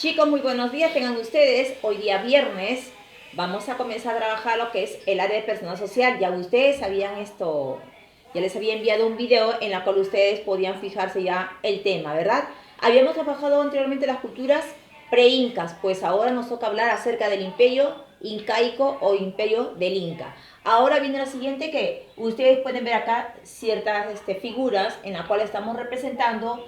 Chicos, muy buenos días, tengan ustedes. Hoy día viernes vamos a comenzar a trabajar lo que es el área de personal social. Ya ustedes sabían esto, ya les había enviado un video en la cual ustedes podían fijarse ya el tema, ¿verdad? Habíamos trabajado anteriormente las culturas pre-incas, pues ahora nos toca hablar acerca del imperio incaico o imperio del Inca. Ahora viene lo siguiente, que ustedes pueden ver acá ciertas figuras en las cuales estamos representando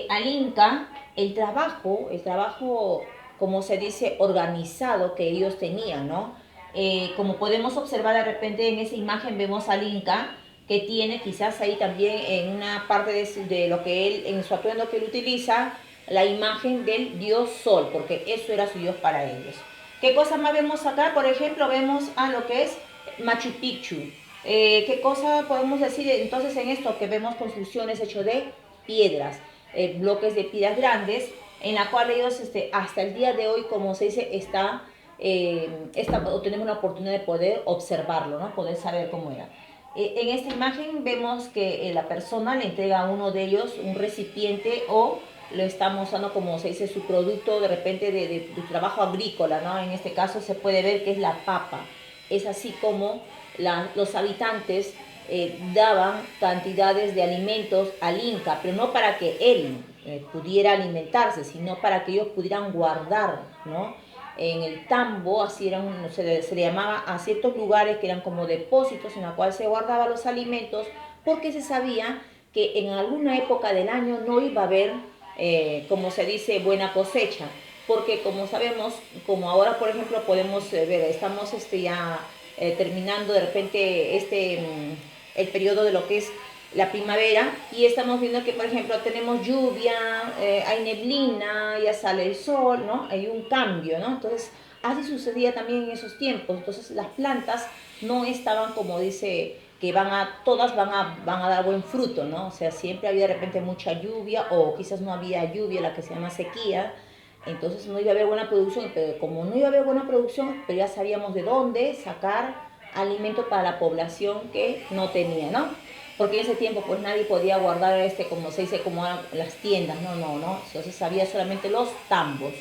al Inca, el trabajo, como se dice, organizado que ellos tenían, ¿no? Como podemos observar de repente en esa imagen vemos al Inca que tiene quizás ahí también en una parte de lo que él, en su atuendo que él utiliza, la imagen del dios Sol, porque eso era su dios para ellos. ¿Qué cosa más vemos acá? Por ejemplo, vemos a lo que es Machu Picchu. ¿Qué cosa podemos decir entonces en esto? Que vemos construcciones hechas de piedras, bloques de piedras grandes, en la cual ellos hasta el día de hoy, como se dice, o tenemos la oportunidad de poder observarlo, ¿no? Poder saber cómo era. En esta imagen vemos que la persona le entrega a uno de ellos un recipiente o lo está mostrando como se dice su producto de repente de trabajo agrícola, ¿no? En este caso se puede ver que es la papa. Es así como los habitantes daban cantidades de alimentos al Inca, pero no para que él pudiera alimentarse, sino para que ellos pudieran guardar, ¿no? En el tambo, así se le llamaba a ciertos lugares que eran como depósitos en los cuales se guardaban los alimentos, porque se sabía que en alguna época del año no iba a haber, como se dice, buena cosecha, porque como sabemos, como ahora por ejemplo podemos ver, estamos ya terminando de repente el periodo de lo que es la primavera y estamos viendo que por ejemplo tenemos lluvia, hay neblina, ya sale el sol, ¿no? Hay un cambio, ¿no? Entonces así sucedía también en esos tiempos. Entonces las plantas no estaban como dice que todas van a dar buen fruto, ¿no? O sea, siempre había de repente mucha lluvia o quizás no había lluvia, la que se llama sequía, entonces no iba a haber buena producción, pero como no iba a haber buena producción, pero ya sabíamos de dónde sacar alimento para la población que no tenía, ¿no? Porque en ese tiempo pues nadie podía guardar como se dice, como las tiendas, no. Entonces había solamente los tambos.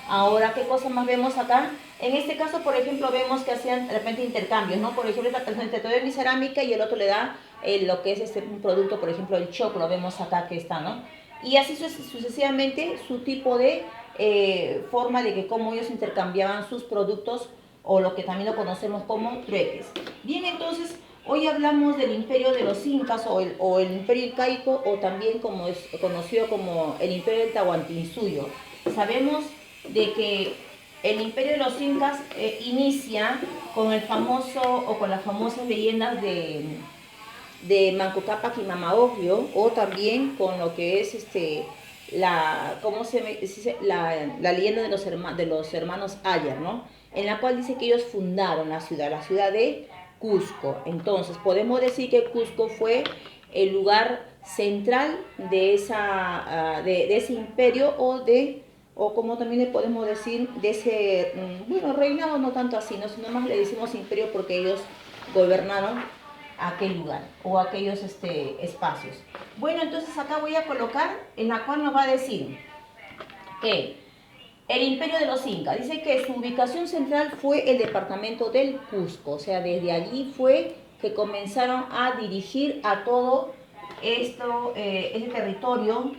Ahora, ¿qué cosa más vemos acá? En este caso, por ejemplo, vemos que hacían de repente intercambios, ¿no? Por ejemplo, esta persona te doy mi cerámica y el otro le da lo que es un producto, por ejemplo, el choclo, vemos acá que está, ¿no? Y así sucesivamente su tipo de forma de que cómo ellos intercambiaban sus productos o lo que también lo conocemos como trueques. Bien, entonces hoy hablamos del imperio de los incas o el imperio incaico o también como es conocido como el imperio del Tahuantinsuyo. Sabemos de que el imperio de los incas inicia con el famoso o con las famosas leyendas de Manco Cápac y Mama Ocllo, o también con lo que es ¿cómo se dice? La leyenda de los hermanos Ayar, ¿no? En la cual dice que ellos fundaron la ciudad de Cusco. Entonces, podemos decir que Cusco fue el lugar central de ese imperio o como también le podemos decir, de ese, bueno, reinado no tanto así, ¿no? Sino más le decimos imperio porque ellos gobernaron aquel lugar o aquellos espacios. Bueno, entonces acá voy a colocar en la cual nos va a decir que el imperio de los incas, dice que su ubicación central fue el departamento del Cusco, o sea, desde allí fue que comenzaron a dirigir a todo este territorio,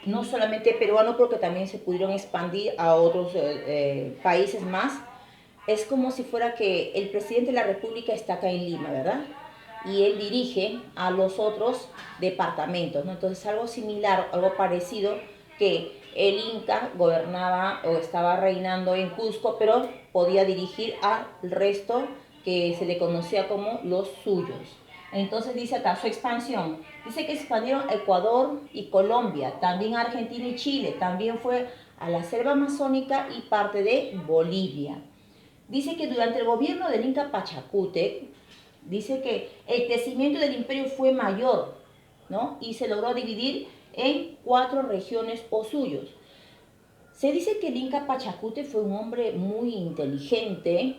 no solamente peruano, porque también se pudieron expandir a otros países más. Es como si fuera que el presidente de la República está acá en Lima, ¿verdad? Y él dirige a los otros departamentos, ¿no? Entonces algo similar, algo parecido, que el Inca gobernaba o estaba reinando en Cusco, pero podía dirigir al resto que se le conocía como los suyos. Entonces dice acá su expansión. Dice que expandieron a Ecuador y Colombia, también a Argentina y Chile, también fue a la selva amazónica y parte de Bolivia. Dice que durante el gobierno del Inca Pachacútec, dice que el crecimiento del imperio fue mayor, ¿no? Y se logró dividir en 4 regiones o suyos. Se dice que el Inca Pachacútec fue un hombre muy inteligente,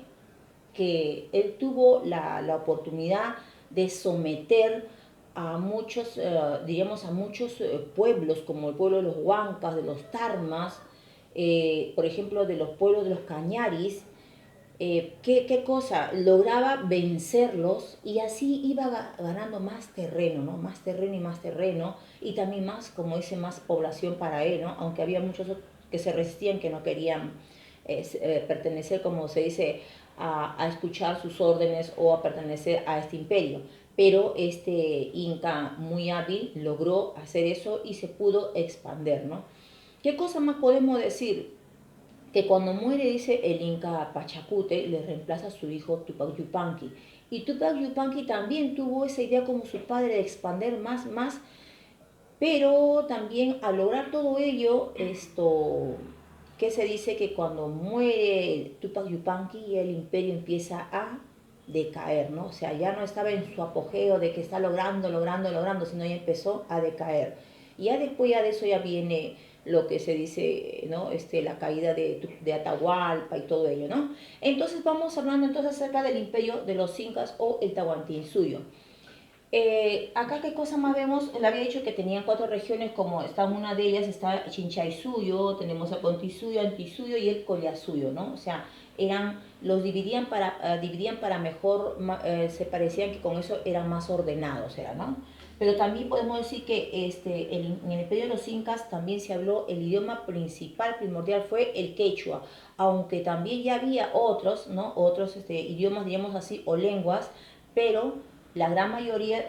que él tuvo la oportunidad de someter a muchos, digamos, a muchos pueblos, como el pueblo de los Huancas, de los Tarmas, por ejemplo, de los pueblos de los Cañaris. ¿Qué cosa? Lograba vencerlos y así iba ganando más terreno, ¿no? Más terreno y más terreno y también más, como dice, más población para él, ¿no? Aunque había muchos que se resistían, que no querían pertenecer, como se dice, a escuchar sus órdenes o a pertenecer a este imperio. Pero este Inca muy hábil logró hacer eso y se pudo expandir, ¿no? ¿Qué cosa más podemos decir? Que cuando muere, dice el Inca Pachacute, le reemplaza a su hijo Tupac Yupanqui. Y Tupac Yupanqui también tuvo esa idea como su padre de expandir más, pero también al lograr todo ello, que se dice que cuando muere Tupac Yupanqui, el imperio empieza a decaer, ¿no? O sea, ya no estaba en su apogeo de que está logrando, sino ya empezó a decaer. Y ya después ya de eso ya viene lo que se dice, ¿no? La caída de Atahualpa y todo ello, ¿no? Entonces vamos hablando entonces acerca del imperio de los incas o el Tahuantinsuyo. Acá qué cosa más vemos, le había dicho que tenían 4 regiones, como está una de ellas, está Chinchaysuyo, tenemos a Pontisuyo, Antisuyo y el Collasuyo, ¿no? O sea, los dividían para mejor, se parecían que con eso eran más ordenados, ¿no? Pero también podemos decir que en el imperio de los incas también se habló, el idioma principal, primordial fue el quechua, aunque también ya había otros, ¿no? Otros idiomas, diríamos así, o lenguas, pero la gran mayoría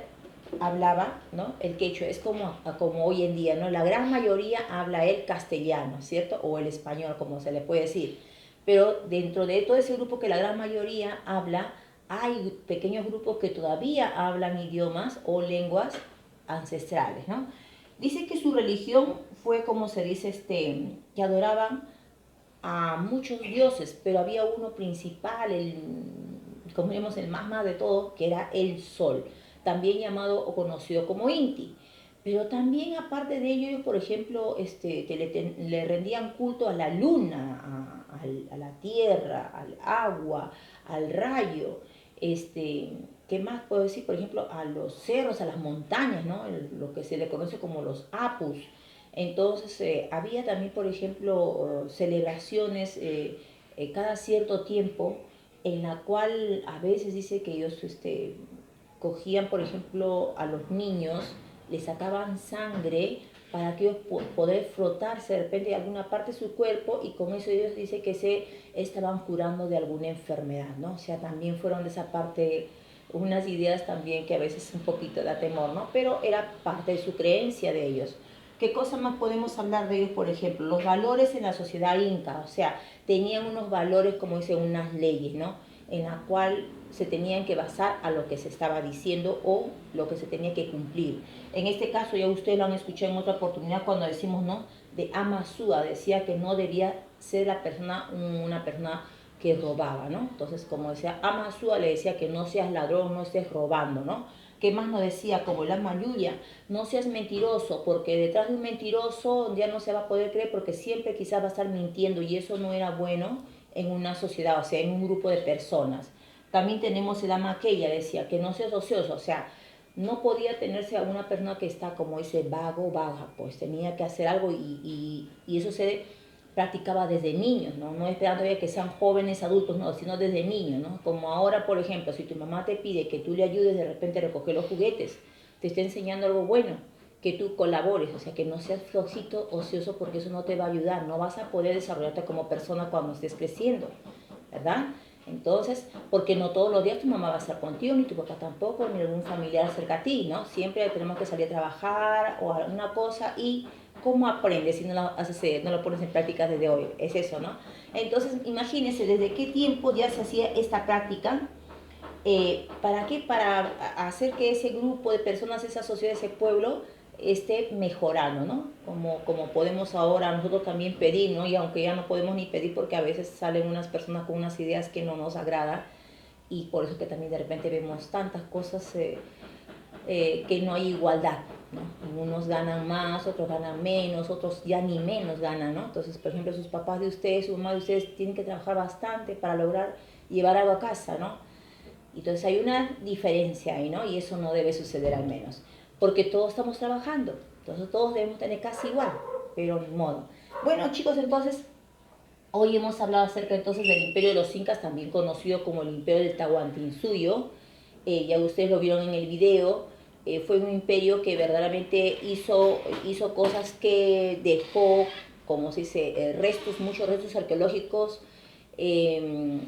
hablaba, ¿no? El quechua, es como hoy en día, ¿no? La gran mayoría habla el castellano, ¿cierto? O el español, como se le puede decir. Pero dentro de todo ese grupo que la gran mayoría habla, hay pequeños grupos que todavía hablan idiomas o lenguas ancestrales, ¿no? Dice que su religión fue, como se dice, que adoraban a muchos dioses, pero había uno principal, como vemos, el más de todo, que era el sol, también llamado o conocido como Inti. Pero también, aparte de ello, por ejemplo, le rendían culto a la luna, a la tierra, al agua, al rayo. ¿Qué más puedo decir? Por ejemplo, a los cerros, a las montañas, ¿no? Lo que se le conoce como los apus. Entonces, había también, por ejemplo, celebraciones cada cierto tiempo, en la cual a veces dice que ellos cogían, por ejemplo, a los niños, les sacaban sangre para que ellos poder frotarse de repente de alguna parte de su cuerpo y con eso ellos dicen que se estaban curando de alguna enfermedad, ¿no? O sea, también fueron de esa parte unas ideas también que a veces un poquito da temor, ¿no? Pero era parte de su creencia de ellos. ¿Qué cosa más podemos hablar de ellos? Por ejemplo, los valores en la sociedad inca, o sea, tenían unos valores, como dicen, unas leyes, ¿no? En la cual se tenían que basar a lo que se estaba diciendo o lo que se tenía que cumplir. En este caso, ya ustedes lo han escuchado en otra oportunidad cuando decimos, ¿no? De Amasúa, decía que no debía ser una persona que robaba, ¿no? Entonces, como decía Amasúa, le decía que no seas ladrón, no estés robando, ¿no? ¿Qué más nos decía? Como el Mayuya, no seas mentiroso, porque detrás de un mentiroso ya no se va a poder creer porque siempre quizás va a estar mintiendo y eso no era bueno en una sociedad, o sea, en un grupo de personas. También tenemos el Aquella, decía que no seas ocioso, o sea, no podía tenerse a una persona que está como ese vaga, pues tenía que hacer algo y eso se practicaba desde niños, ¿no? No esperando que sean jóvenes, adultos, no, sino desde niños, ¿no? Como ahora, por ejemplo, si tu mamá te pide que tú le ayudes de repente a recoger los juguetes, te está enseñando algo bueno, que tú colabores, o sea, que no seas flojito, ocioso, porque eso no te va a ayudar, no vas a poder desarrollarte como persona cuando estés creciendo, ¿verdad? Entonces, porque no todos los días tu mamá va a estar contigo, ni tu papá tampoco, ni algún familiar cerca a ti, ¿no? Siempre tenemos que salir a trabajar o alguna cosa y ¿cómo aprendes si no lo haces, no lo pones en práctica desde hoy? Es eso, ¿no? Entonces, imagínense desde qué tiempo ya se hacía esta práctica. ¿Para qué? Para hacer que ese grupo de personas, esa sociedad, ese pueblo, esté mejorando, ¿no? Como podemos ahora nosotros también pedir, ¿no? Y aunque ya no podemos ni pedir porque a veces salen unas personas con unas ideas que no nos agradan y por eso que también de repente vemos tantas cosas que no hay igualdad, ¿no? Unos ganan más, otros ganan menos, otros ya ni menos ganan, ¿no? Entonces, por ejemplo, sus papás de ustedes, su mamá de ustedes tienen que trabajar bastante para lograr llevar algo a casa, ¿no? Entonces hay una diferencia ahí, ¿no? Y eso no debe suceder al menos, porque todos estamos trabajando, entonces todos debemos tener casi igual, pero ni modo. Bueno, chicos, entonces Hoy hemos hablado acerca entonces del imperio de los incas, también conocido como el imperio del Tahuantinsuyo. Ya ustedes lo vieron en el video. Fue un imperio que verdaderamente hizo cosas que dejó, como se dice, restos, muchos restos arqueológicos, eh,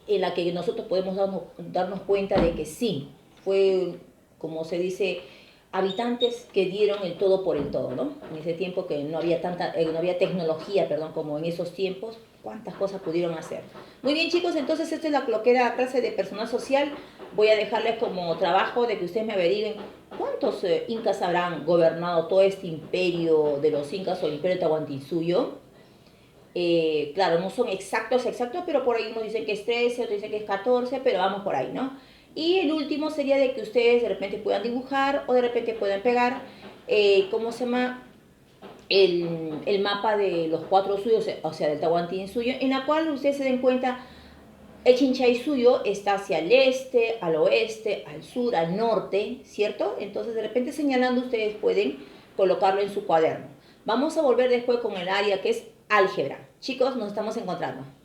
en la que nosotros podemos darnos cuenta de que sí, fue, como se dice, habitantes que dieron el todo por el todo, ¿no? En ese tiempo que no había no había tecnología, perdón, como en esos tiempos, cuántas cosas pudieron hacer. Muy bien, chicos, entonces esto es lo que era clase de personal social. Voy a dejarles como trabajo de que ustedes me averigüen cuántos incas habrán gobernado todo este imperio de los incas o el imperio de Tahuantinsuyo. Claro, no son exactos, pero por ahí unos dicen que es 13, otros dicen que es 14, pero vamos por ahí, ¿no? Y el último sería de que ustedes de repente puedan dibujar o de repente puedan pegar, ¿cómo se llama? El mapa de los cuatro suyos, o sea, del Tahuantinsuyo, en la cual ustedes se den cuenta, el Chinchay-Suyo está hacia el este, al oeste, al sur, al norte, ¿cierto? Entonces, de repente señalando, ustedes pueden colocarlo en su cuaderno. Vamos a volver después con el área que es álgebra. Chicos, nos estamos encontrando.